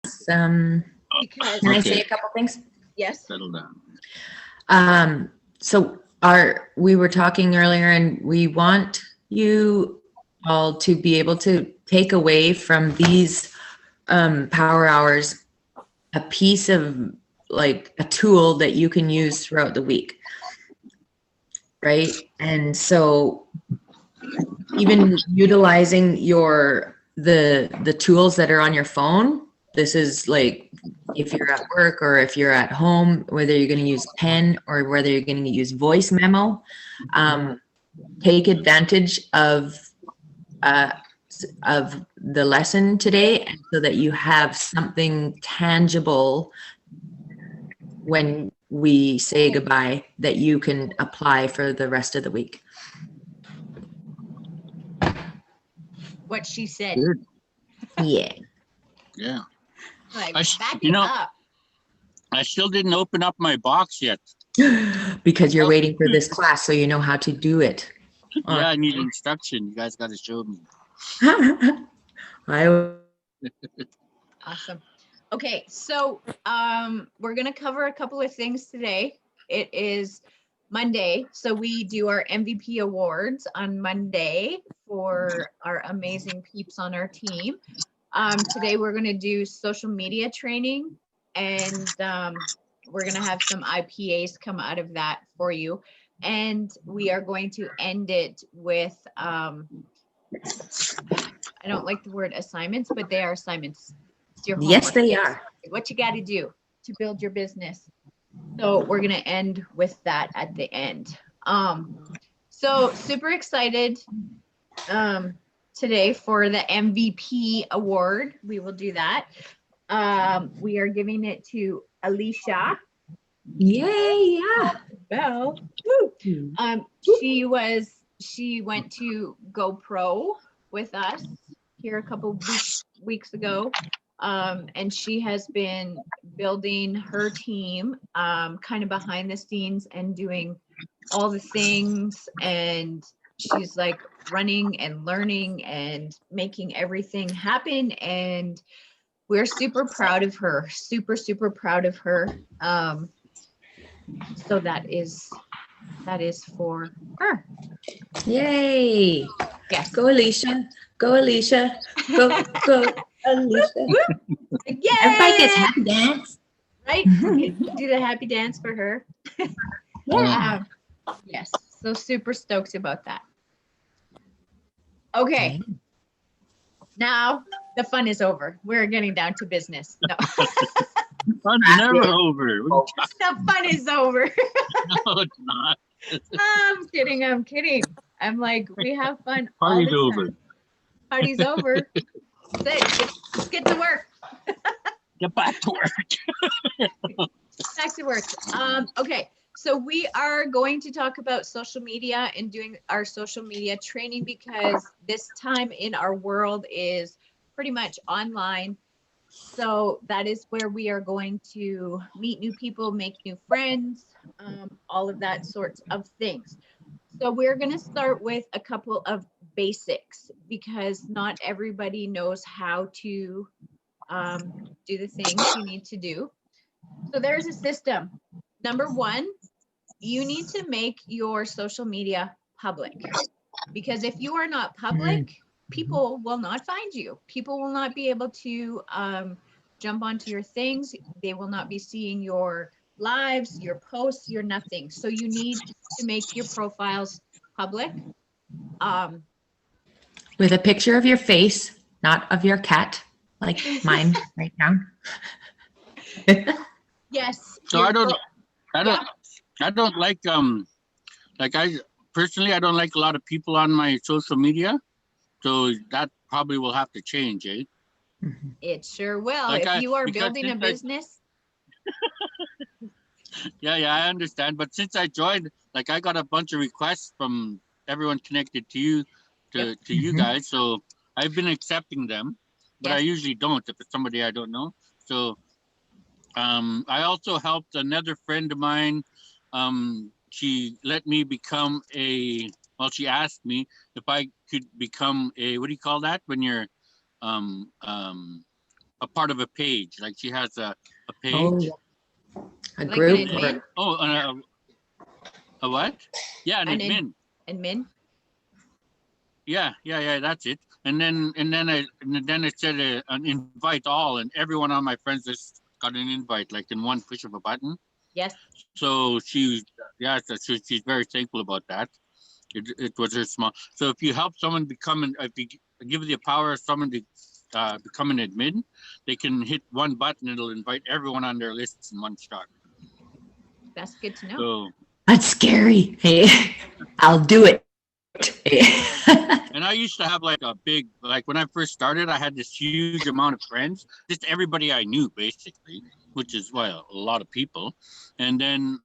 Because Can I say Okay. a couple things? yes, Settle down. So we were talking earlier, and we want you all to be able to take away from these power hours a piece of, like, a tool that you can use throughout the week, right? And so even utilizing the tools that are on your phone. This is like if you're at work or if you're at home, whether you're going to use pen or whether you're going to use voice memo. Take advantage uh, of the lesson today so that you have something tangible when we say goodbye that you can apply for the rest of the week. what she said. Good. Yeah. Yeah. Like, I back you it know, up. I still didn't open up my box yet. Because you're waiting for this class so you know how to do it. Yeah, I need instruction. You guys got to show me. Awesome. Okay, so we're gonna cover a couple of things today. It is Monday, so we do our MVP awards on Monday for our amazing peeps on our team. Today we're gonna do social media training, and we're gonna have some IPAs come out of that for you. And we are going to end it with I don't like the word assignments, but they are assignments. It's your homework. Yes, they are. What you got to do to build your business. So we're going to end with that at the end. So super excited today for the MVP award. We will do that. We are giving it to Alicia Yay, yeah. Bell. Woo. She went to GoPro with us here a couple weeks ago. And she has been building her team kind of behind the scenes and doing all the things. And she's like running and learning and making everything happen. And we're super proud of her, super, super proud of her. So that is for her. Yay. Yes. Go, Alicia. Go, Alicia. Go, Alicia. Yay! Everybody gets happy dance. Right? Do the happy dance for her. Yeah. Yes. So super stoked about that. Okay. Now the fun is over. We're getting down to business. No. Fun's never over. The fun is over. No, it's not. I'm kidding. I'm like, we have fun all Party's the time. over. Party's over. Let's get to work. Get back to work. Back to work. Okay. So we are going to talk about social media and doing our social media training because this time in our world is pretty much online. So that is where we are going to meet new people, make new friends, all of that sorts of things. So we're going to start with a couple of basics because not everybody knows how to do the things you need to do. So there's a system. Number one, you need to make your social media public because if you are not public, people will not find you. People will not be able to jump onto your things. They will not be seeing your lives, your posts, your nothing. So you need to make your profiles public. With a picture of your face, not of your cat, like mine right now. Yes. So I don't like I personally I don't like a lot of people on my social media. So that probably will have to change, eh? It sure will. Like if you are because building a since I- business. Yeah, I understand. But since I joined, like I got a bunch of requests from everyone connected to you, to you guys. So I've been accepting them, but I Yes. usually don't if it's somebody I don't know. So I also helped another friend of mine. She let me become she asked me if I could become a, what do you call that when you're um um a part of a page. Like she has a Oh, page. yeah. A Like an group. admin? Oh, a what? Yeah, an An admin. admin? Yeah, that's it. And then it said an invite all, and everyone on my friends list got an invite, like in one push of a button. Yes. So she's very thankful about that. It was her small. So if you help someone if you give the power of someone to become an admin, they can hit one button. It'll invite everyone on their lists in one shot. That's good to know. So, That's scary. Hey, I'll do it. and I used to have like when I first started, I had this huge amount of friends, just everybody I knew basically, which is a lot of people. And then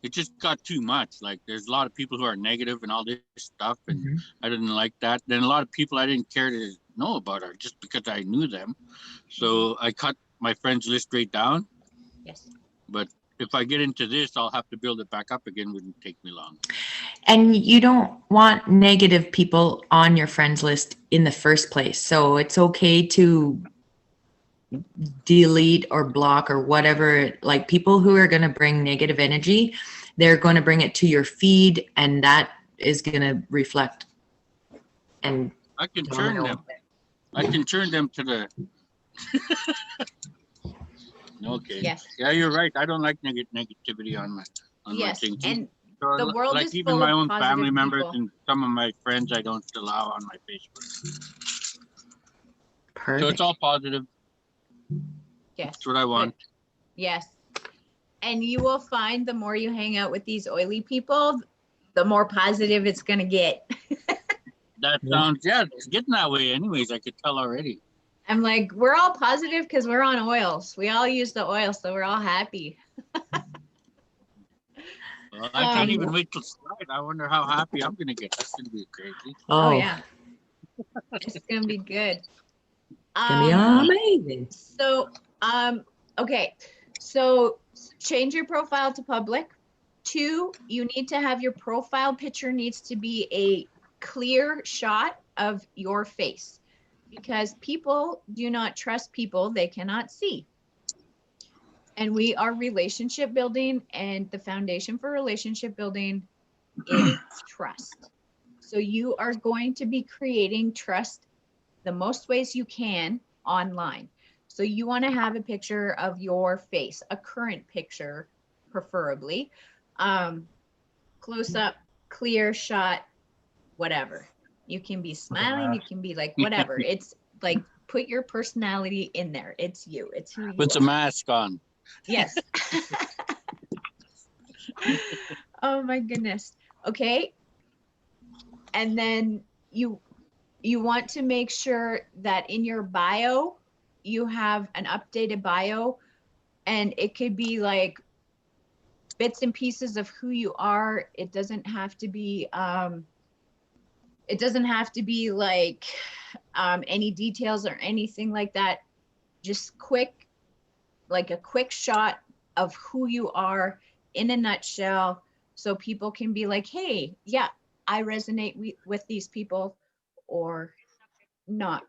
it just got too much. Like there's a lot of people who are negative and all this stuff, and I didn't like that. Then a lot of people I didn't care to know about her just because I knew them. So I cut my friends list right down. Yes. But if I get into this, I'll have to build it back up again. Wouldn't take me long. And you don't want negative people on your friends list in the first place. So it's okay to delete or block or whatever. Like people who are going to bring negative energy, they're going to bring it to your feed, and that is going to reflect. And I can turn them. I can turn them to the. Okay. Yes. Yeah, you're right. I don't like negativity on my thing. And So, the world like is even full my of own positive family members people. and some of my friends, I don't allow on my Facebook. perfect. So it's all positive. yes. That's what I want. Yes. And you will find the more you hang out with these oily people, the more positive it's going to get. That sounds, it's getting that way anyways. I could tell already. I'm like, we're all positive because we're on oils. We all use the oil, so we're all happy. Well, I can't even wait till Slide. I wonder how happy I'm going to get. That's going to be crazy. Oh, yeah. It's going to be good. It's going to be amazing. So, okay. So change your profile to public. 2, you need to have your profile picture needs to be a clear shot of your face, because people do not trust people they cannot see. And we are relationship building, and the foundation for relationship building is trust. So you are going to be creating trust the most ways you can online. So you want to have a picture of your face, a current picture, preferably, close up, clear shot, whatever. You can be smiling, you can be like, whatever. It's like, put your personality in there. It's you, it's who you With are. the mask on. Yes. Oh my goodness. Okay. And then you want to make sure that in your bio, you have an updated bio, and it could be like bits and pieces of who you are. It doesn't have to be, like any details or anything like that. Just quick, like a quick shot of who you are in a nutshell, so people can be like, hey, yeah, I resonate with these people or not.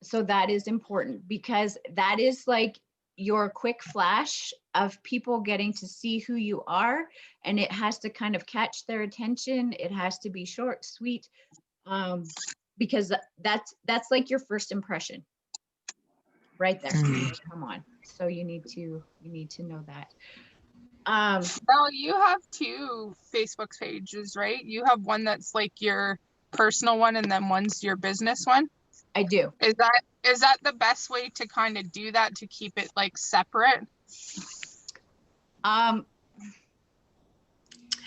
So that is important, because that is like your quick flash of people getting to see who you are, and it has to kind of catch their attention. It has to be short, sweet, because that's like your first impression right there. Come on. So you need to know that. Well, you have 2 Facebook pages, right? You have one that's like your personal one, and then one's your business one. I do. Is that the best way to kind of do that, to keep it like separate?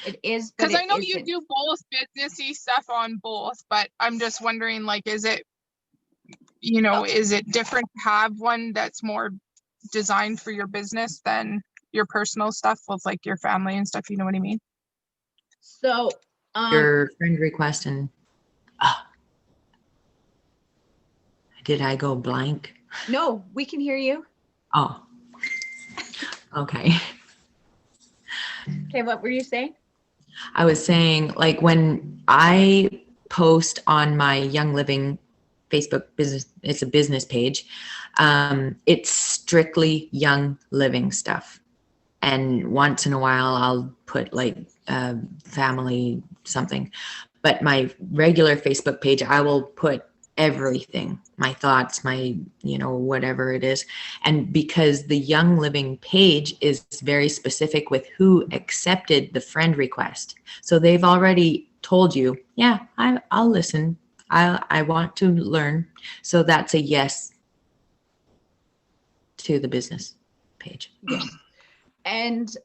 It is, because I know you do both businessy stuff on both, but I'm just wondering, like, is it different to have one that's more designed for your business than your personal stuff with like your family and stuff? You know what I mean? So Your friend request, and did I go blank? no, we can hear you. Oh, okay. Okay, what were you saying? I was saying, like, when I post on my Young Living Facebook business, it's a business page. It's strictly Young Living stuff. And once in a while I'll put like family something. But my regular Facebook page, I will put everything, my thoughts, my, whatever it is. And because the Young Living page is very specific with who accepted the friend request. So they've already told you, yeah, I'll listen. I want to learn. So that's a yes to the business page. Yes. And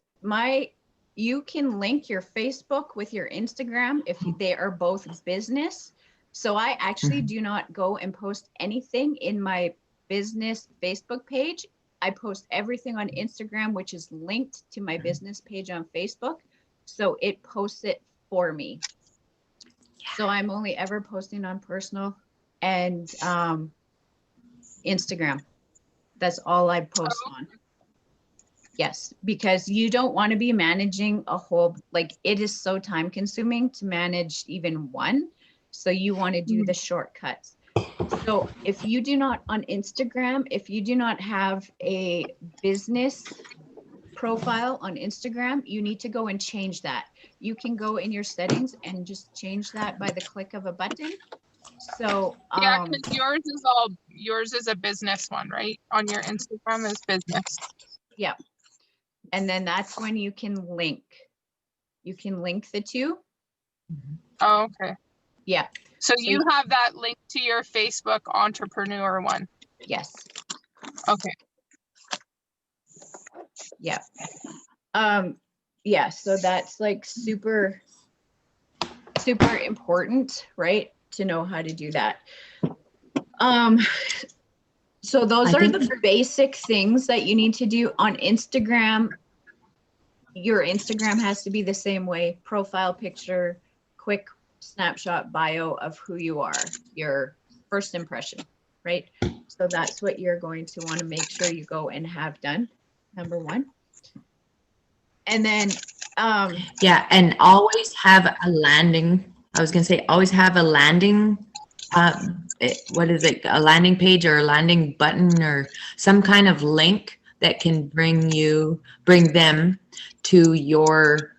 you can link your Facebook with your Instagram if they are both business. So I actually do not go and post anything in my business Facebook page. I post everything on Instagram, which is linked to my business page on Facebook. So it posts it for me. So I'm only ever posting on personal and Instagram. That's all I post on. Yes, because you don't want to be managing a whole, like it is so time consuming to manage even one. So you want to do the shortcuts. So if you do not on Instagram, if you do not have a business profile on Instagram, you need to go and change that. You can go in your settings and just change that by the click of a button. So yeah, because yours is a business one, right? On your Instagram is business. Yeah. And then that's when you can link. You can link the two. Oh, okay. Yeah. So you have that link to your Facebook entrepreneur one. Yes. Okay. Yeah. Yeah. So that's like super, super important, right? To know how to do that. So those are the basic things that you need to do on Instagram. Your Instagram has to be the same way. Profile picture, quick snapshot bio of who you are, your first impression, right? So that's what you're going to want to make sure you go and have done, number one. And then, yeah, and always have a landing. I was going to say, always have a landing. What is it? A landing page or a landing button or some kind of link that can bring them to your,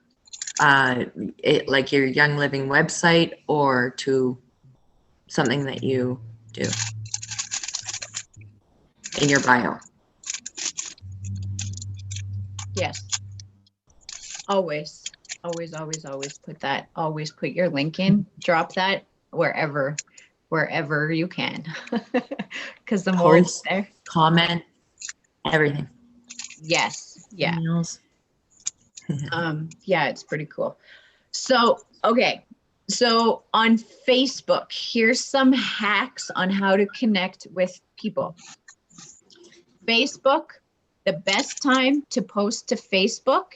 like your Young Living website or to something that you do in your bio. yes. Always put that, always put your link in, drop that wherever you can. Because the more it's there. Comment, everything. Yes. Yeah. Emails. Yeah, it's pretty cool. So, okay. So on Facebook, here's some hacks on how to connect with people. Facebook, the best time to post to Facebook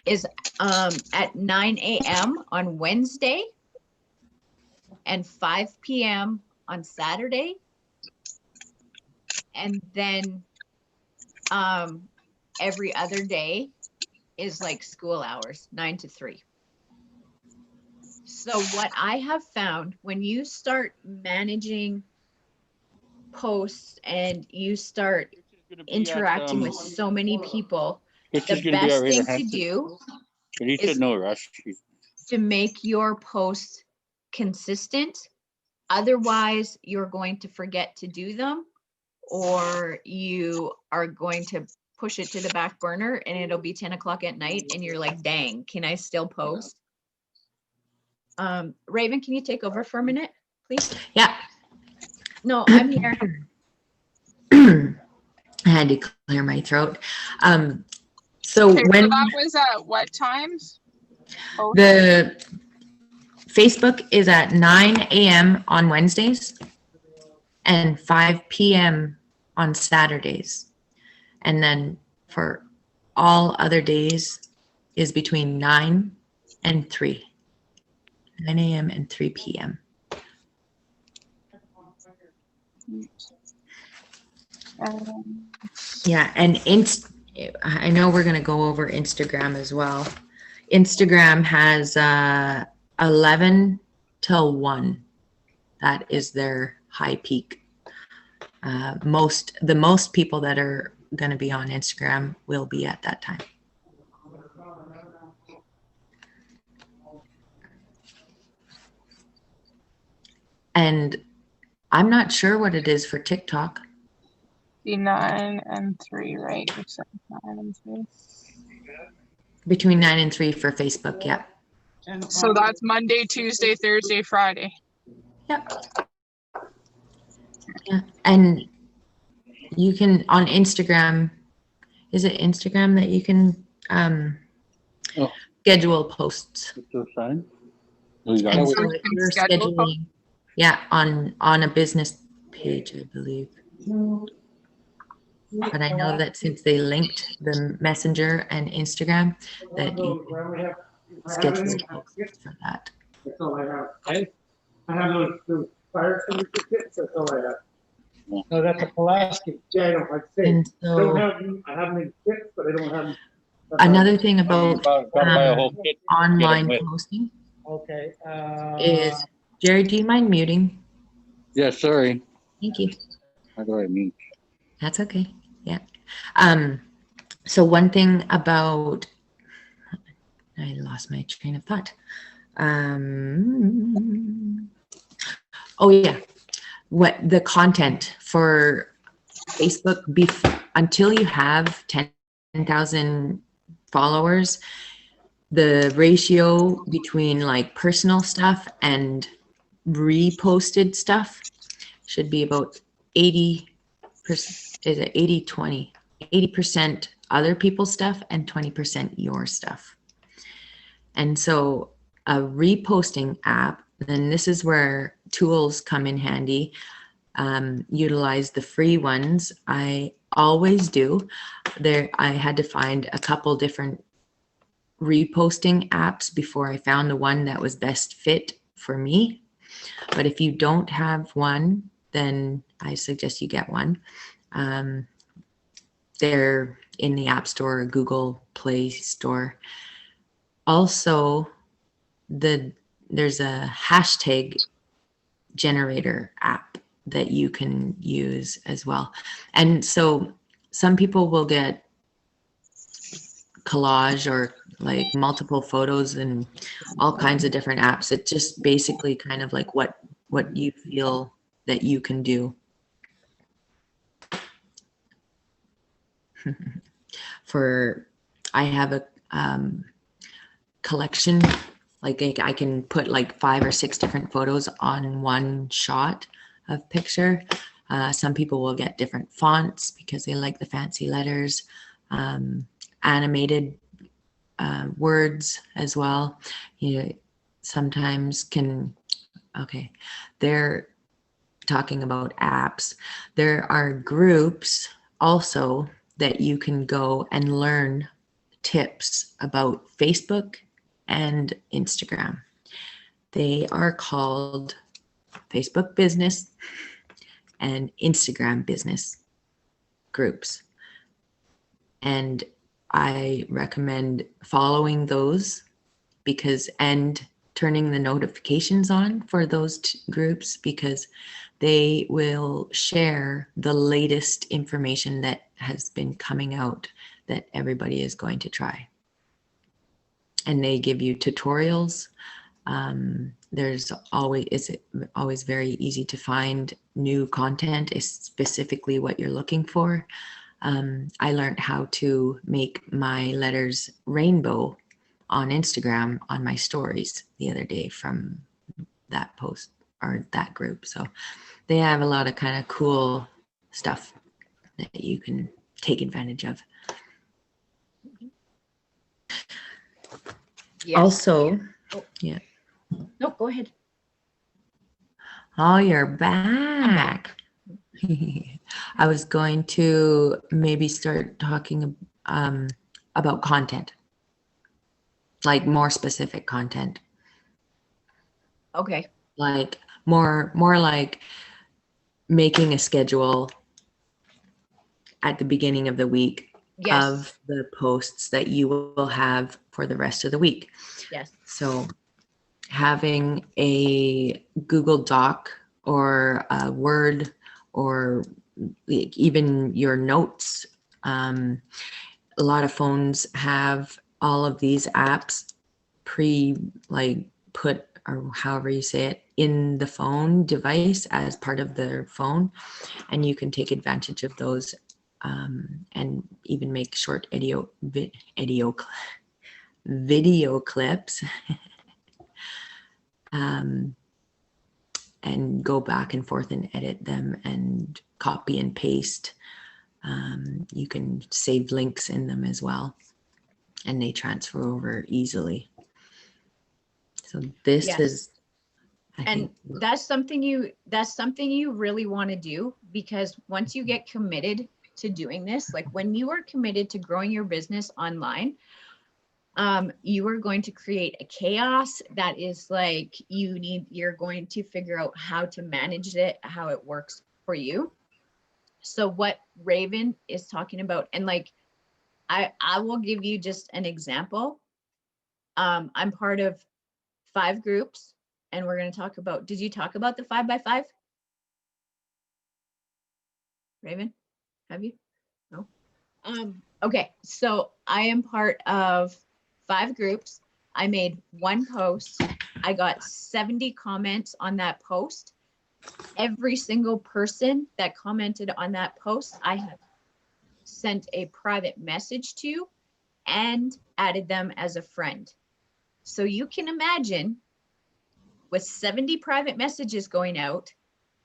is at 9 a.m. on Wednesday and 5 p.m. on Saturday. And then every other day is like school hours, 9 to 3. So what I have found when you start managing posts and you start interacting with so many people, the best thing to do is no rush to make your posts consistent. Otherwise, you're going to forget to do them, or you are going to push it to the back burner and it'll be 10 o'clock at night and you're like, dang, can I still post? Raven, can you take over for a minute, please? Yeah. No, I'm here. I had to clear my throat. So Okay, when so that was at what times? the Facebook is at 9 a.m. on Wednesdays and 5 p.m. on Saturdays. And then for all other days is between 9 and 3. 9 a.m. and 3 p.m. Yeah, and I know we're going to go over Instagram as well. Instagram has 11 till 1. That is their high peak. The most people that are going to be on Instagram will be at that time. And I'm not sure what it is for TikTok. Be 9 and 3, right? You said 9 and 3. Between 9 and 3 for Facebook. Yeah. So that's Monday, Tuesday, Thursday, Friday. Yep. Yeah. And you can on Instagram, is it Instagram that you can schedule posts? Sign. And So so you if can you're schedule posts? scheduling, yeah, on a business page, I believe. But I know that since they linked the Messenger and Instagram, that you can schedule posts for that. That's all I have. Okay. I have those fire extinguisher kits, that's all I have. No, that's a Pulaski. Yeah, I don't like to say. And I don't so have them, I have them in kits, but I don't have them. another thing about Gotta buy a whole kit. online with. posting Okay. is, Jerry, do you mind muting? Yeah, sorry. Thank you. How do I mean? That's okay. Yeah. So one thing about, I lost my train of thought. Oh yeah. What the content for Facebook until you have 10,000 followers, the ratio between like personal stuff and reposted stuff should be about 80%. Is it 80-20? 80% other people's stuff and 20% your stuff. And so a reposting app, then this is where tools come in handy. Utilize the free ones. I always do. I had to find a couple different reposting apps before I found the one that was best fit for me. But if you don't have one, then I suggest you get one. They're in the App Store or Google Play Store. Also, there's a hashtag generator app that you can use as well. And so some people will get collage or like multiple photos and all kinds of different apps. It's just basically kind of like what you feel that you can do. I have a collection, like I can put like 5 or 6 different photos on one shot of picture. Some people will get different fonts because they like the fancy letters, animated words as well. You sometimes can, okay, they're talking about apps. There are groups also that you can go and learn tips about Facebook and Instagram. They are called Facebook Business and Instagram Business groups. And I recommend following those and turning the notifications on for those groups, because they will share the latest information that has been coming out that everybody is going to try. And they give you tutorials. It's always very easy to find new content, is specifically what you're looking for. I learned how to make my letters rainbow on Instagram on my stories the other day from that post or that group. So they have a lot of kind of cool stuff that you can take advantage of. Yes. Also, Oh. yeah. No, go ahead. Oh, you're back. I was going to maybe start talking about content, like more specific content, Okay. like more like making a schedule at the beginning of the week Yes. of the posts that you will have for the rest of the week. Yes. So having a Google Doc or Word, or even your notes. A lot of phones have all of these apps put, or however you say it, in the phone device as part of their phone, and you can take advantage of those, and even make short video clips, and go back and forth and edit them and copy and paste. You can save links in them as well, and they transfer over easily. So this Yes. is, I And think, that's something you really want to do, because once you get committed to doing this, like when you are committed to growing your business online, you are going to create a chaos that is like, you're going to figure out how to manage it, how it works for you. So what Raven is talking about, and like, I will give you just an example. I'm part of 5 groups, and we're going to talk about, did you talk about the 5x5? Raven, have you? No. Okay, so I am part of 5 groups. I made 1 post. I got 70 comments on that post. Every single person that commented on that post, I have sent a private message to and added them as a friend. So you can imagine, with 70 private messages going out,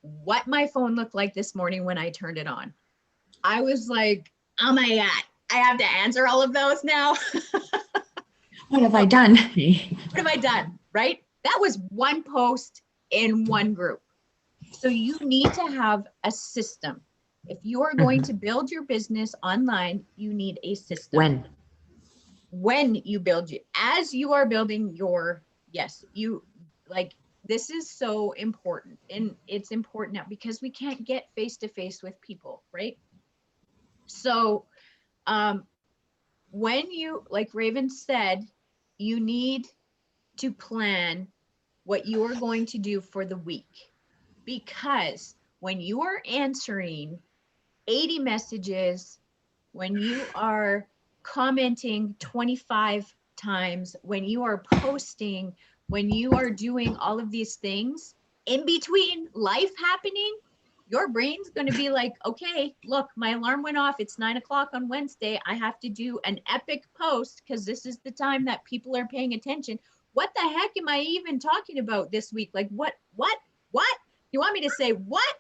what my phone looked like this morning when I turned it on. I was like, oh my God, I have to answer all of those now. what have I done? What have I done? Right? That was 1 post in 1 group. So you need to have a system. If you are going to build your business online, you need a system. When you build it, as you are building your, yes, you like, this is so important, and it's important now because we can't get face to face with people, right? So when you, like Raven said, you need to plan what you are going to do for the week, because when you are answering 80 messages, when you are commenting 25 times, when you are posting, when you are doing all of these things in between life happening, your brain's going to be like, okay, look, my alarm went off. It's 9 o'clock on Wednesday. I have to do an epic post because this is the time that people are paying attention. What the heck am I even talking about this week? Like, what? You want me to say what?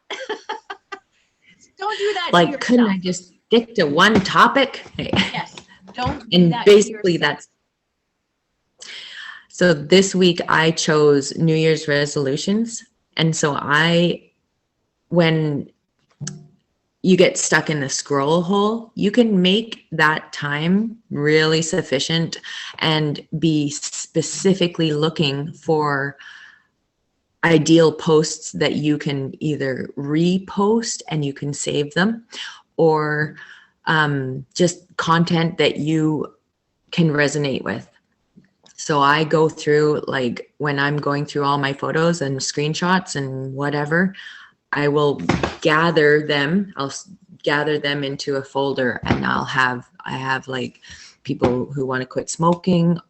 Don't do that to Like, yourself. couldn't I just stick to one topic? Yes, don't do And that to basically yourself. so this week I chose New Year's resolutions. And so when you get stuck in the scroll hole, you can make that time really sufficient and be specifically looking for ideal posts that you can either repost and you can save them, or just content that you can resonate with. So I go through, like when I'm going through all my photos and screenshots and whatever, I will gather them. I'll gather them into a folder, and I have like people who want to quit smoking,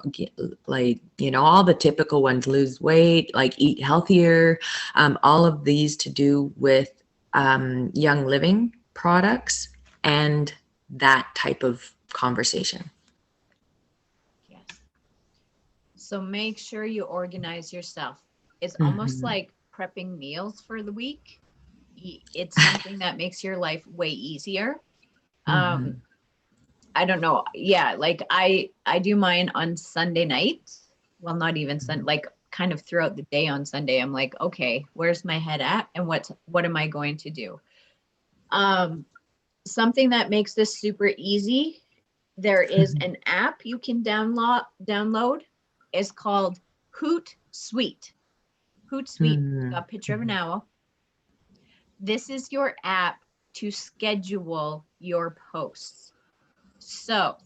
like, all the typical ones, lose weight, like eat healthier, all of these to do with Young Living products and that type of conversation. Yes. So make sure you organize yourself. It's almost like prepping meals for the week. It's something that makes your life way easier. I don't know. Yeah, like I do mine on Sunday night. Well, not even Sunday, like kind of throughout the day on Sunday. I'm like, okay, where's my head at, and what am I going to do? Something that makes this super easy, there is an app you can download. It's called Hootsuite. Hootsuite, got a picture of an owl. This is your app to schedule your posts. So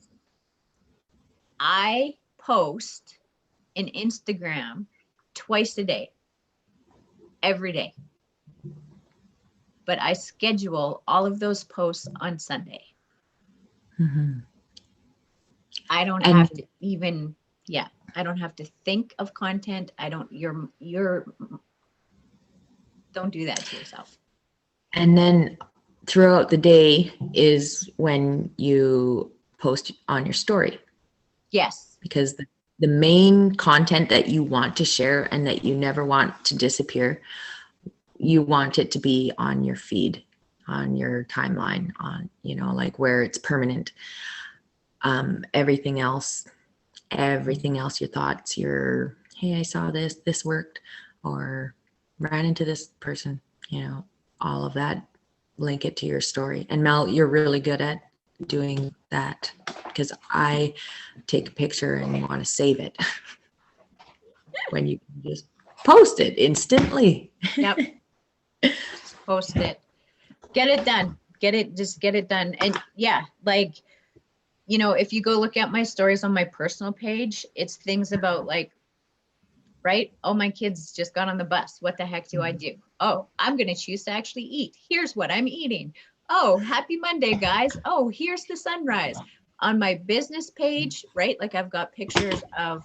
I post in Instagram twice a day, every day. but I schedule all of those posts on Sunday. Mhm. I don't And- have to even, yeah, I don't have to think of content. I don't, don't do that to yourself. And then throughout the day is when you post on your story, Yes, because the main content that you want to share and that you never want to disappear, you want it to be on your feed, on your timeline, on, you know, like where it's permanent. Everything else, your thoughts, your, hey, I saw this worked, or ran into this person, you know, all of that, link it to your story. And Mel, you're really good at doing that, because I take a picture and want to save it when you can just post it instantly. yep. Post it. Get it done. Just get it done. And yeah, like, you know, if you go look at my stories on my personal page, it's things about like, right? Oh, my kids just got on the bus. What the heck do I do? Oh, I'm going to choose to actually eat. Here's what I'm eating. Oh, happy Monday, guys. Oh, here's the sunrise. On my business page, right? Like I've got pictures of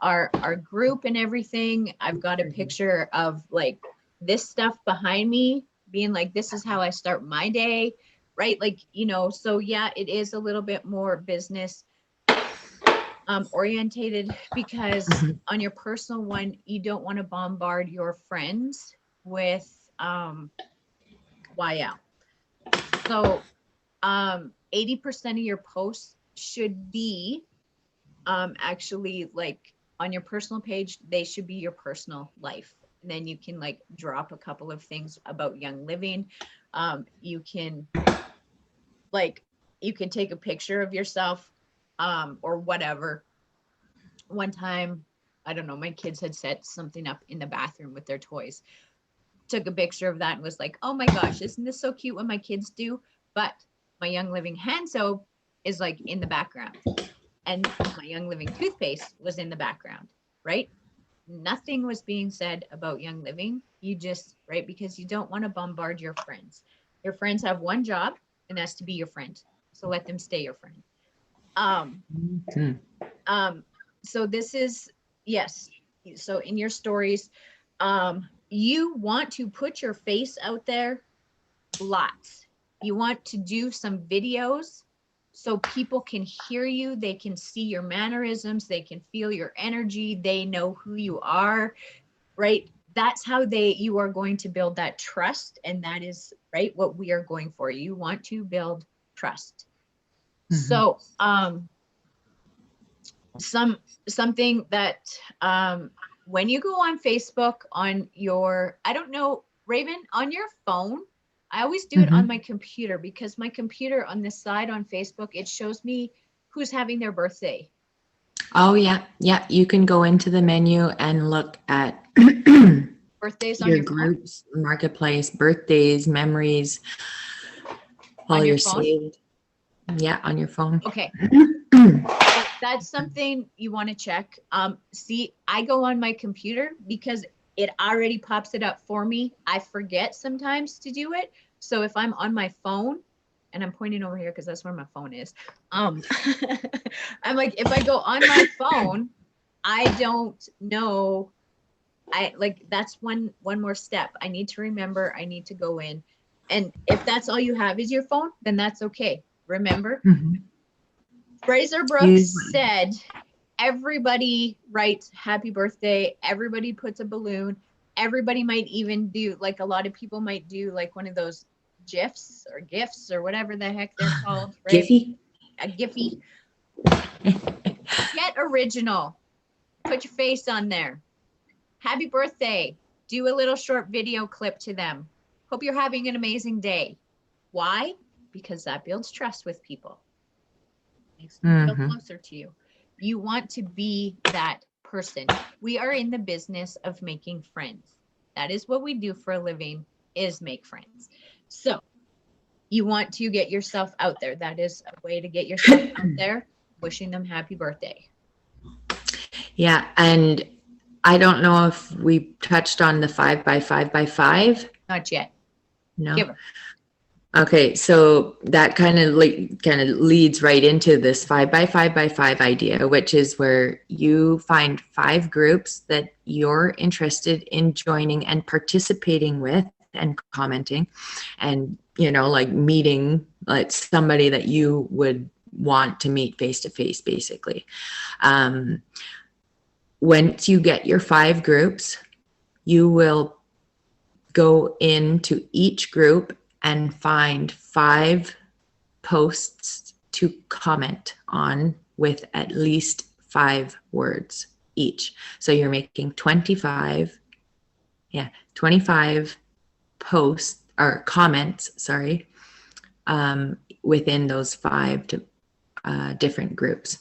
our group and everything. I've got a picture of like this stuff behind me being like, this is how I start my day, right? Like, you know, so yeah, it is a little bit more business orientated, because Mhm. on your personal one, you don't want to bombard your friends with YL. So 80% of your posts should be actually like on your personal page, they should be your personal life. And then you can like drop a couple of things about Young Living. You can take a picture of yourself or whatever. One time, I don't know, my kids had set something up in the bathroom with their toys. Took a picture of that and was like, oh my gosh, isn't this so cute when my kids do? But my Young Living hand soap is like in the background. And my Young Living toothpaste was in the background, right? Nothing was being said about Young Living. You just, right? Because you don't want to bombard your friends. Your friends have one job, and that's to be your friend. So let them stay your friend. Mhm. So this is, yes. So in your stories, you want to put your face out there lots. You want to do some videos so people can hear you, they can see your mannerisms, they can feel your energy, they know who you are, right? That's how you are going to build that trust. And that is, right, what we are going for. You want to build trust. Mhm. So something that when you go on Facebook on your, I don't know, Raven, on your phone, I always do it on my computer, because my computer on this side on Facebook, it shows me who's having their birthday. Oh yeah, yeah. You can go into the menu and look at Birthdays on your your phone? groups, marketplace, birthdays, memories, all On your your phone? saved. Yeah, on your phone. Okay. So that's something you want to check. See, I go on my computer because it already pops it up for me. I forget sometimes to do it. So if I'm on my phone, and I'm pointing over here because that's where my phone is. I'm like, if I go on my phone, I don't know. That's one more step. I need to remember, I need to go in. And if that's all you have is your phone, then that's okay. Remember, Mhm. Fraser Brooks said, everybody writes happy birthday. Everybody puts a balloon. Everybody might even do, like a lot of people might do like one of those GIFs or GIFs or whatever the heck they're called, right? Giphy. A Giphy. Get original. Put your face on there. Happy birthday. Do a little short video clip to them. Hope you're having an amazing day. Why? Because that builds trust with people. Makes them feel closer to you. You want to be that person. We are in the business of making friends. That is what we do for a living, is make friends. So you want to get yourself out there. That is a way to get yourself out there, wishing them happy birthday. Yeah, and I don't know if we touched on the 5 by 5 by 5. Not yet. No. Give her. Okay, so that kind of leads right into this 5 by 5 by 5 idea, which is where you find 5 groups that you're interested in joining and participating with and commenting, and like meeting like somebody that you would want to meet face to face, basically. Once you get your 5 groups, you will go into each group and find 5 posts to comment on with at least 5 words each. So you're making 25 posts or comments, sorry, within those 5 different groups.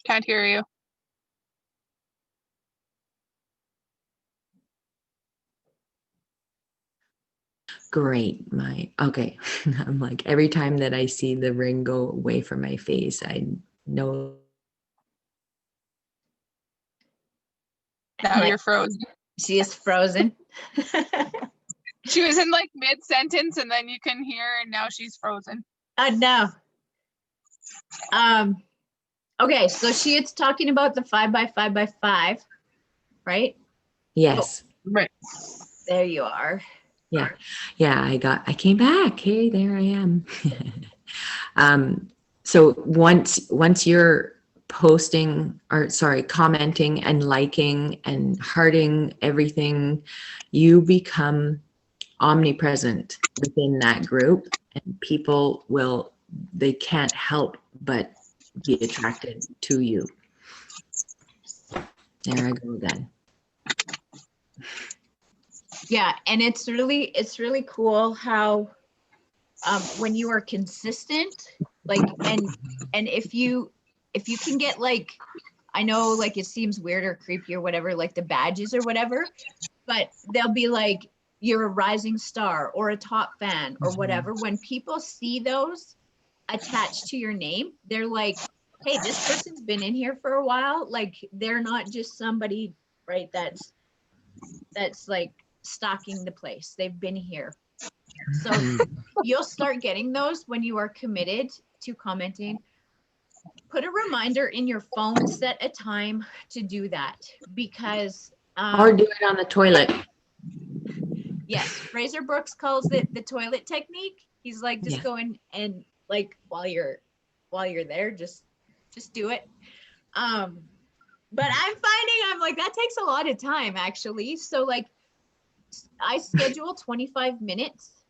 Can't hear you. Great. Okay. I'm like, every time that I see the ring go away from my face, I know. Now you're frozen. She is frozen. She was in like mid-sentence and then you can hear and now she's frozen. No. Okay, so she is talking about the 5 by 5 by 5, right? Yes. Right. There you are. Yeah. I came back. Hey, there I am. So once you're posting commenting and liking and hearting everything, you become omnipresent within that group, and people they can't help but be attracted to you. There I go again. Yeah, and it's really cool how when you are consistent, like, and if you can get, like, I know, like, it seems weird or creepy or whatever, like the badges or whatever, but they'll be like, you're a rising star or a top fan or whatever. When people see those attached to your name, they're like, hey, this person's been in here for a while. Like, they're not just somebody, right, that's like stalking the place. They've been here. So you'll start getting those when you are committed to commenting. Put a reminder in your phone, set a time to do that, because Or do it on the toilet. yes, Fraser Brooks calls it the toilet technique. He's like, just go in and, like, while you're there, just do it. But I'm like, that takes a lot of time, actually. So, like, I schedule 25 minutes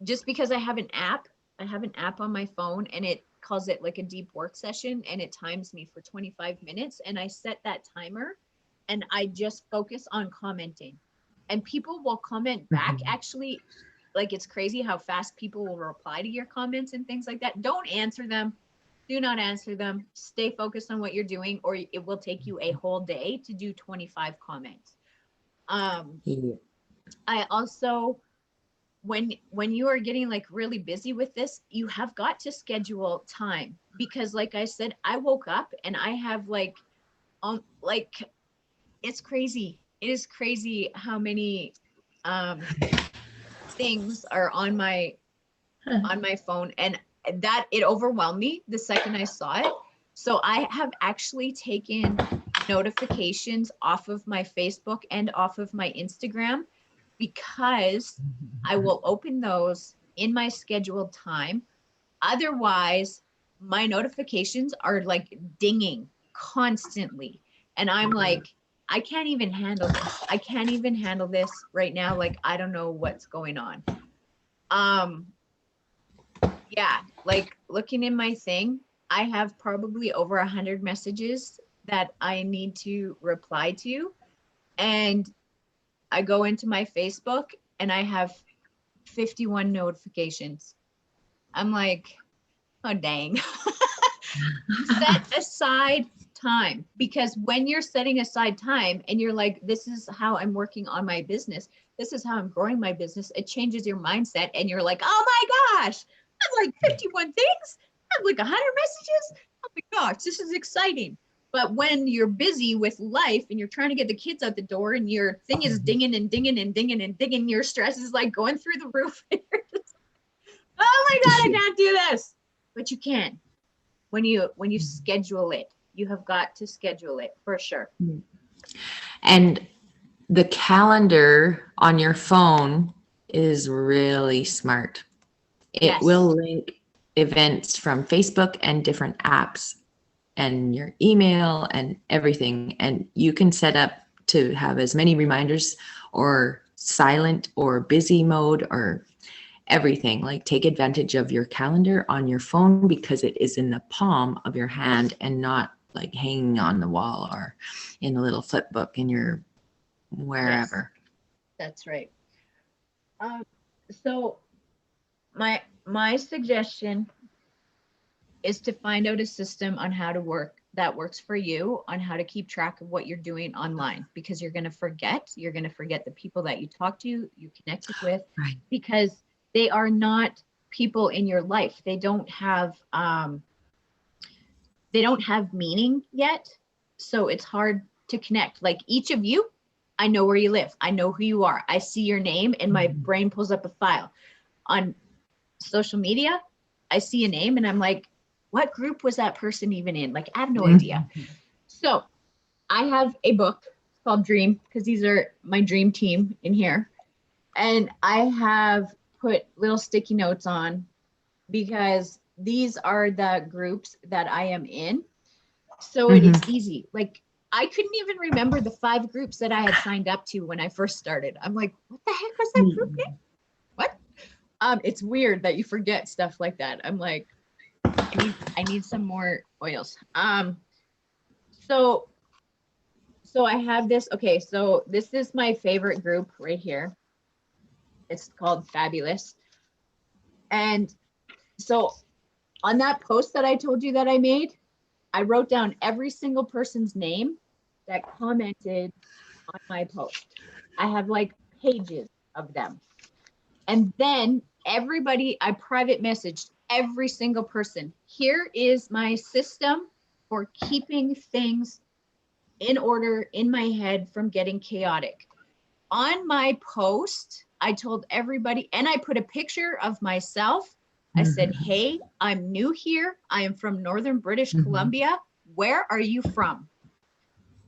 just because I have an app. I have an app on my phone, and it calls it like a deep work session, and it times me for 25 minutes. And I set that timer and I just focus on commenting. And people will comment back. Actually, like, it's crazy how fast people will reply to your comments and things like that. Don't answer them. Do not answer them. Stay focused on what you're doing, or it will take you a whole day to do 25 comments. I also, when you are getting, like, really busy with this, you have got to schedule time, because, like I said, I woke up and I have like it's crazy. It is crazy how many things are on my phone, and that it overwhelmed me the second I saw it. So I have actually taken notifications off of my Facebook and off of my Instagram, because I will open those in my scheduled time. Otherwise, my notifications are like dinging constantly. And I'm like, I can't even handle this. I can't even handle this right now. Like, I don't know what's going on. Yeah, like, looking in my thing, I have probably over 100 messages that I need to reply to. And I go into my Facebook and I have 51 notifications. I'm like, oh, dang. Set aside time, because when you're setting aside time and you're like, this is how I'm working on my business, this is how I'm growing my business, it changes your mindset, and you're like, oh my gosh, I have like 51 things, I have like 100 messages. oh my gosh, this is exciting. But when you're busy with life and you're trying to get the kids out the door and your thing is dinging and dinging and dinging and dinging, your stress is like going through the roof. And you're just, oh my God, I can't do this. But you can. When you schedule it, you have got to schedule it for sure. And the calendar on your phone is really smart. It Yes. will link events from Facebook and different apps and your email and everything. And you can set up to have as many reminders or silent or busy mode or everything. Like take advantage of your calendar on your phone because it is in the palm of your hand and not like hanging on the wall or in a little flip book in your wherever. That's right. So my suggestion is to find out a system on how to work that works for you, on how to keep track of what you're doing online, because you're going to forget the people that you talk to, you connected with, Right. because they are not people in your life. They don't have meaning yet. So it's hard to connect. Like each of you, I know where you live. I know who you are. I see your name and my brain pulls up a file. On social media, I see a name and I'm like, what group was that person even in? Like, I have no idea. So I have a book called Dream, because these are my dream team in here. And I have put little sticky notes on because these are the groups that I am in. So it is easy. Like, I couldn't even remember the 5 groups that I had signed up to when I first started. I'm like, what the heck was that group name? What? It's weird that you forget stuff like that. I'm like, I need some more oils. So I have this. Okay, so this is my favorite group right here. It's called Fabulous. And so on that post that I told you that I made, I wrote down every single person's name that commented on my post. I have like pages of them. And then everybody, I private messaged every single person. Here is my system for keeping things in order in my head from getting chaotic. On my post, I told everybody, and I put a picture of myself. I said, hey, I'm new here. I am from Northern British Columbia. Where are you from?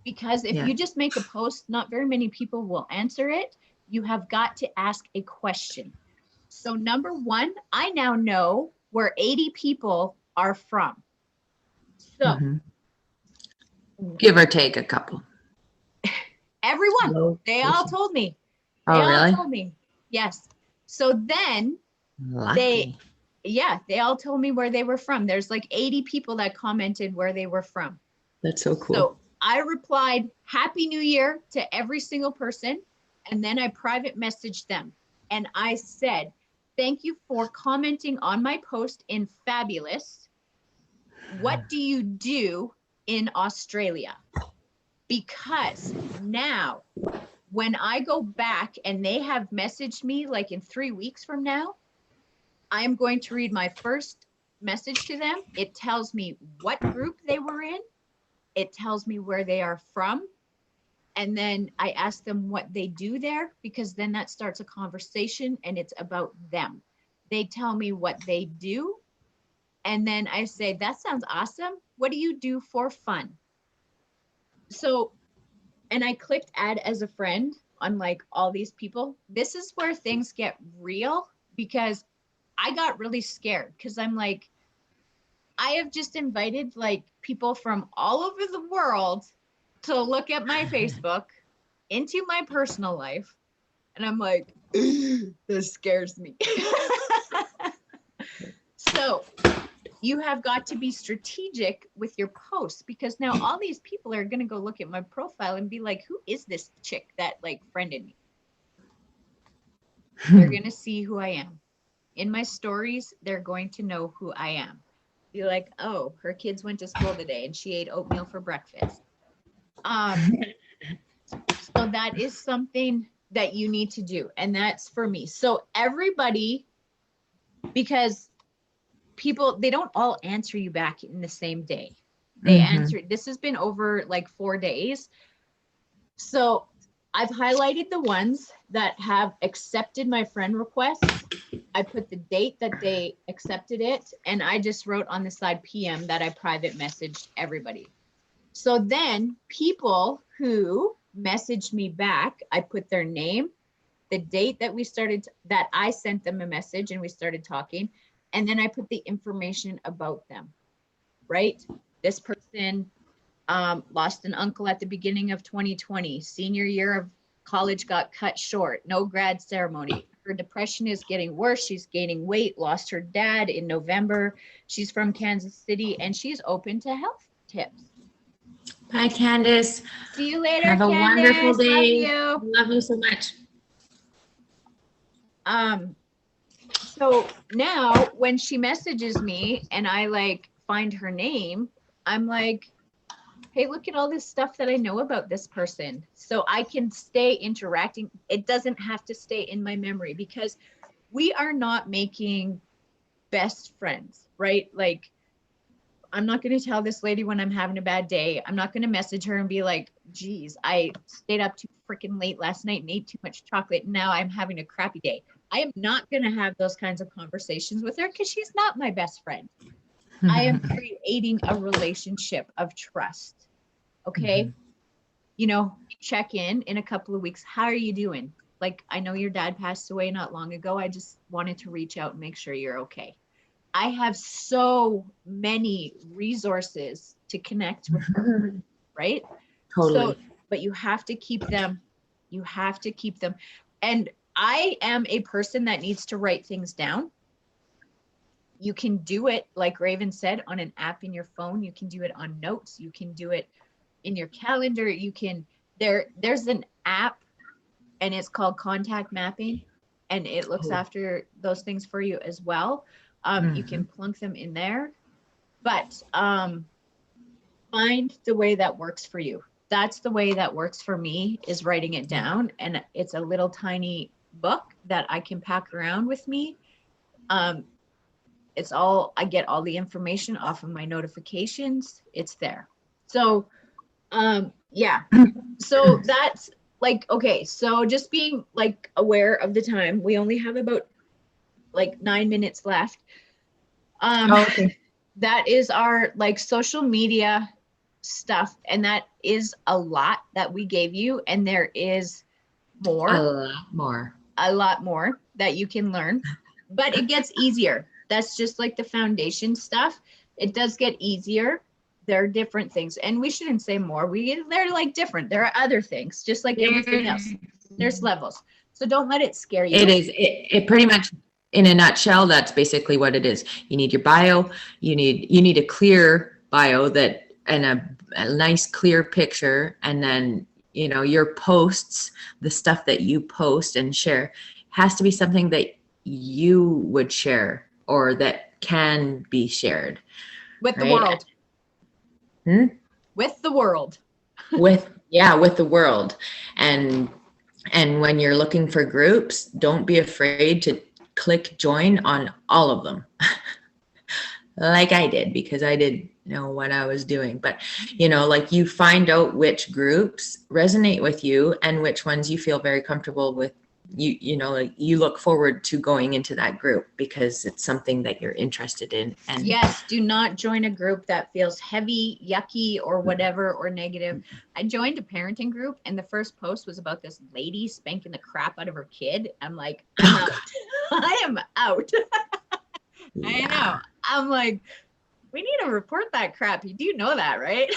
Because if you just make a post, not very many people will answer it. You have got to ask a question. So number 1, I now know where 80 people are from. So give or take a couple. Everyone, they all told me. They Oh, all really? told me. Yes. So then Lucky. they all told me where they were from. There's like 80 people that commented where they were from. That's so cool. So I replied, Happy New Year to every single person. And then I private messaged them. And I said, thank you for commenting on my post in Fabulous. What do you do in Australia? Because now when I go back and they have messaged me like in 3 weeks from now, I'm going to read my first message to them. It tells me what group they were in. It tells me where they are from. And then I ask them what they do there, because then that starts a conversation and it's about them. They tell me what they do. And then I say, that sounds awesome. What do you do for fun? So, and I clicked add as a friend on like all these people. This is where things get real, because I got really scared because I'm like, I have just invited like people from all over the world to look at my Facebook, into my personal life. And I'm like, this scares me. So you have got to be strategic with your posts, because now all these people are going to go look at my profile and be like, who is this chick that like friended me? They're going to see who I am. In my stories, they're going to know who I am. Be like, oh, her kids went to school today and she ate oatmeal for breakfast. So that is something that you need to do. And that's for me. So everybody, because people, they don't all answer you back in the same day. They Mhm. answer, this has been over like 4 days. So I've highlighted the ones that have accepted my friend request. I put the date that they accepted it, and I just wrote on the side PM that I private messaged everybody. So then people who messaged me back, I put their name, the date that we started, that I sent them a message and we started talking, and then I put the information about them, right? This person lost an uncle at the beginning of 2020. Senior year of college got cut short. No grad ceremony. Her depression is getting worse. She's gaining weight. Lost her dad in November. She's from Kansas City and she's open to health tips. Bye, Candace. See you later, Have a Candace. wonderful day. Love you. Love you so much. So now when she messages me and I like find her name, I'm like, hey, look at all this stuff that I know about this person. So I can stay interacting. It doesn't have to stay in my memory because we are not making best friends, right? Like, I'm not going to tell this lady when I'm having a bad day. I'm not going to message her and be like, geez, I stayed up too freaking late last night and ate too much chocolate. And now I'm having a crappy day. I am not going to have those kinds of conversations with her because she's not my best friend. I am creating a relationship of trust. Okay. You know, check in a couple of weeks. How are you doing? Like, I know your dad passed away not long ago. I just wanted to reach out and make sure you're okay. I have so many resources to connect with her, right? Totally. So, but you have to keep them. You have to keep them. And I am a person that needs to write things down. You can do it, like Raven said, on an app in your phone. You can do it on notes. You can do it in your calendar. You can, there's an app and it's called Contact Mapping and it looks after those things for you as well. You can plunk them in there, but find the way that works for you. That's the way that works for me, is writing it down. And it's a little tiny book that I can pack around with me. It's all, I get all the information off of my notifications. It's there. So, yeah. So that's like, okay. So just being like aware of the time. We only have about like 9 minutes left. Okay. That is our like social media stuff. And that is a lot that we gave you. And there is more. A lot more that you can learn, but it gets easier. That's just like the foundation stuff. It does get easier. There are different things, and we shouldn't say more. They're like different. There are other things, just like everything else. There's levels. So don't let it scare you. It is. It pretty much, in a nutshell, that's basically what it is. You need your bio. You need a clear bio that, and a nice clear picture, and then your posts, the stuff that you post and share, has to be something that you would share or that can be shared with the right? world. With the world. with the world. And when you're looking for groups, don't be afraid to click join on all of them. Like I did, because I did know what I was doing. But like, you find out which groups resonate with you and which ones you feel very comfortable with. Like, you look forward to going into that group because it's something that you're interested in. And yes, do not join a group that feels heavy, yucky, or whatever, or negative. I joined a parenting group and the first post was about this lady spanking the crap out of her kid. I'm like, I'm out. I am out. I know. I'm like, we need to report that crap. You do know that, right?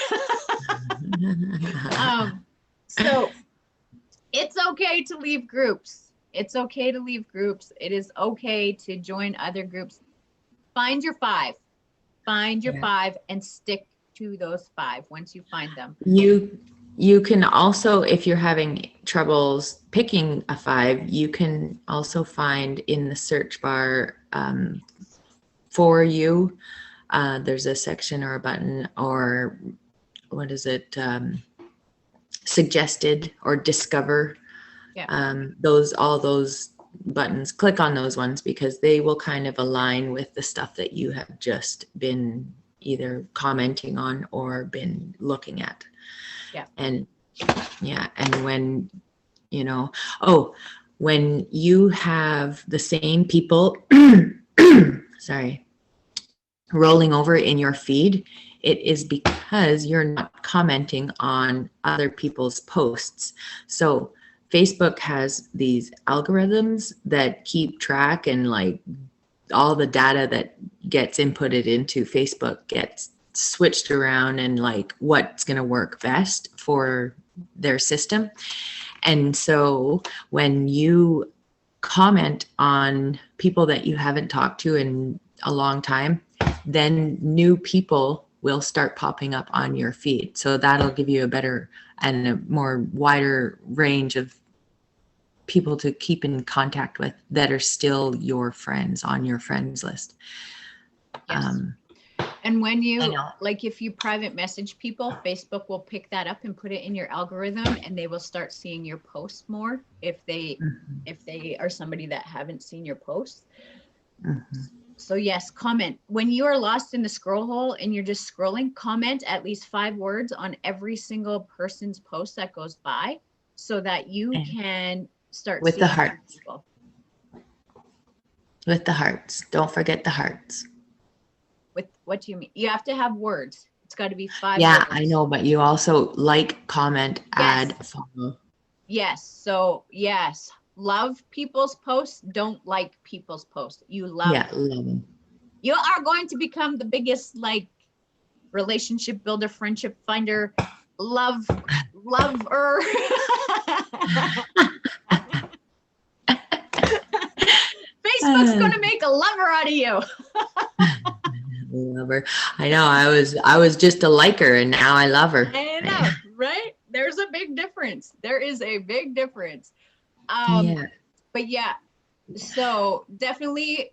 So it's okay to leave groups. It's okay to leave groups. It is okay to join other groups. Find your 5. Find your 5 and stick to those 5 once you find them. You can also, if you're having troubles picking a 5, you can also find in the search bar for you. There's a section or a button, or what is it? Suggested or discover. Yeah. All those buttons, click on those ones because they will kind of align with the stuff that you have just been either commenting on or been looking at. Yeah. And yeah, and when, you know, oh, when you have the same people, sorry, rolling over in your feed, it is because you're not commenting on other people's posts. So Facebook has these algorithms that keep track, and like all the data that gets inputted into Facebook gets switched around and like what's going to work best for their system. And so when you comment on people that you haven't talked to in a long time, then new people will start popping up on your feed. So that'll give you a better and a more wider range of people to keep in contact with that are still your friends on your friends list. Yes. And when I you, know. like, if you private message people, Facebook will pick that up and put it in your algorithm, and they will start seeing your posts more if they are somebody that haven't seen your posts. So yes, comment. When you are lost in the scroll hole and you're just scrolling, comment at least 5 words on every single person's post that goes by so that you And can start with the seeing hearts. people. With the hearts. Don't forget the hearts. With what do you mean? You have to have words. It's got to be 5 Yeah, words. I know, but you also like, comment, Yes. add, follow. Yes. So yes, love people's posts. Don't like people's posts. You love. Yeah, love them. You are going to become the biggest like relationship builder, friendship finder, lover. Facebook's going to make a lover out of you. Love her. I know. I was just a liker, and now I love her. I know, right? There's a big difference. There is a big difference. Yeah. But yeah, so definitely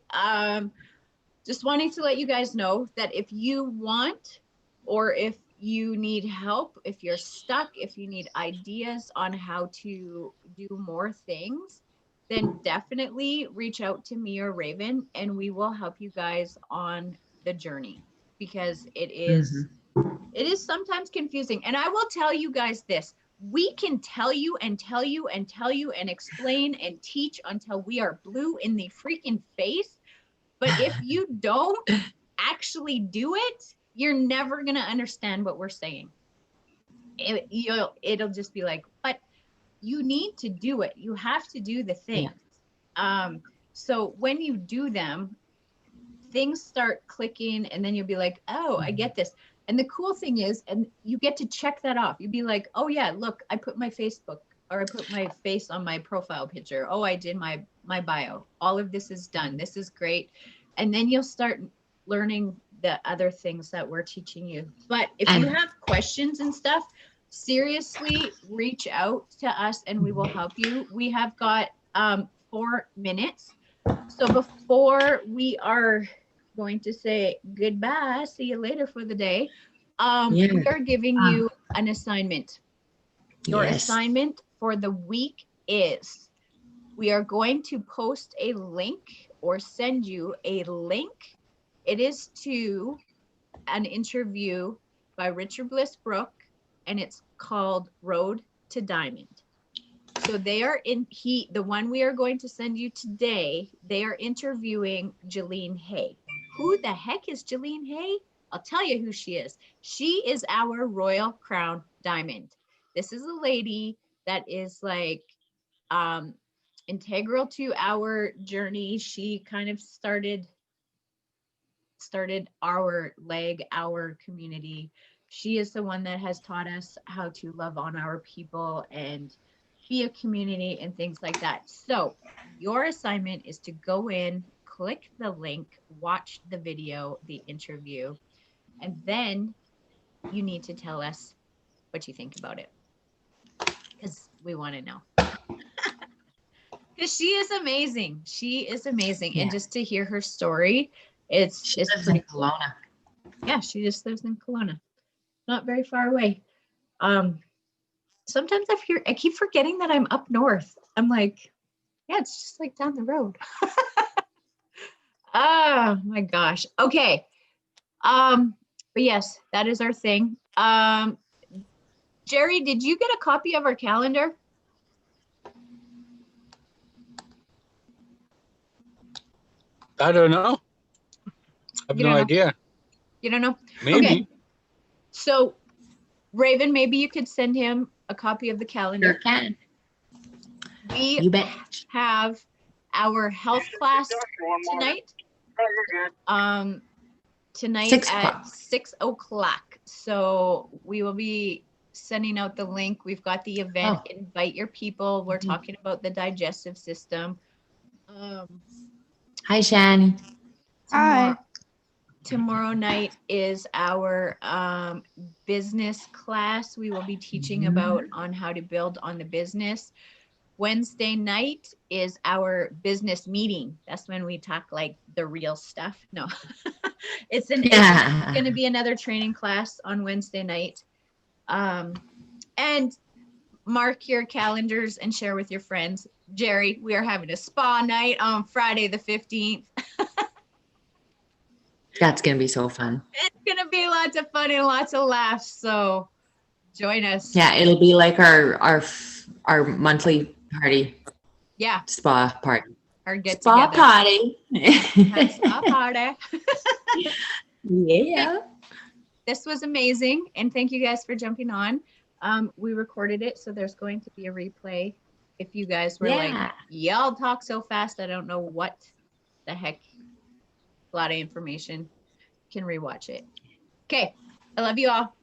just wanting to let you guys know that if you want, or if you need help, if you're stuck, if you need ideas on how to do more things, then definitely reach out to me or Raven, and we will help you guys on the journey, because it is sometimes confusing. And I will tell you guys this: we can tell you and tell you and tell you and explain and teach until we are blue in the freaking face, but if you don't actually do it, you're never going to understand what we're saying. It'll just be like, but you need to do it. You have to do the things. So when you do them, things start clicking, and then you'll be like, oh, I get this. And the cool thing is, and you get to check that off. You'd be like, oh yeah, look, I put my Facebook, or I put my face on my profile picture. Oh, I did my bio. All of this is done. This is great. And then you'll start learning the other things that we're teaching you. But if you have questions and stuff, seriously, reach out to us and we will help you. We have got 4 minutes. So before we are going to say goodbye, see you later for the day, we are giving you an assignment. Your assignment for the week is, we are going to post a link or send you a link. It is to an interview by Richard Bliss Brooke, and it's called Road to Diamond. So they are the one we are going to send you today, they are interviewing Jalene Hay. Who the heck is Jalene Hay? I'll tell you who she is. She is our Royal Crown Diamond. This is a lady that is like integral to our journey. She kind of started our community. She is the one that has taught us how to love on our people and be a community and things like that. So your assignment is to go in, click the link, watch the video, the interview, and then you need to tell us what you think about it, because we want to know. Because she is amazing. She is amazing. Yeah. And just to hear her story, it's pretty cool. Kelowna. Yeah, she just lives in Kelowna, not very far away. Sometimes I keep forgetting that I'm up north. I'm like, Yeah, it's just like down the road. Oh my gosh. Okay. But yes, that is our thing. Jerry, did you get a copy of our calendar? I don't know. I have You no don't know? idea. You don't know? Maybe. Okay. So Raven, maybe you could send him a copy of the Sure calendar. can. We You bet. have our health class tonight. Tonight 6 at o'clock. 6 o'clock. So we will be sending out the link. We've got the event. Oh. Invite your people. We're Mhm. talking about the digestive system. Hi, Shan. Tomorrow night is our business class. We will be teaching about on how to build on the business. Wednesday night is our business meeting. That's when we talk like the real stuff. No, it's Yeah. going to be another training class on Wednesday night. And mark your calendars and share with your friends. Jerry, we are having a spa night on Friday the 15th. That's going to be so fun. It's going to be lots of fun and lots of laughs. So join us. Yeah, it'll be like our monthly party, Yeah, spa party. our get Spa together. party. Spa party. Yeah. This was amazing. And thank you guys for jumping on. We recorded it, so there's going to be a replay. If you guys were like, Yeah. y'all talk so fast, I don't know what the heck. A lot of information. Can rewatch it. Okay. I love you all.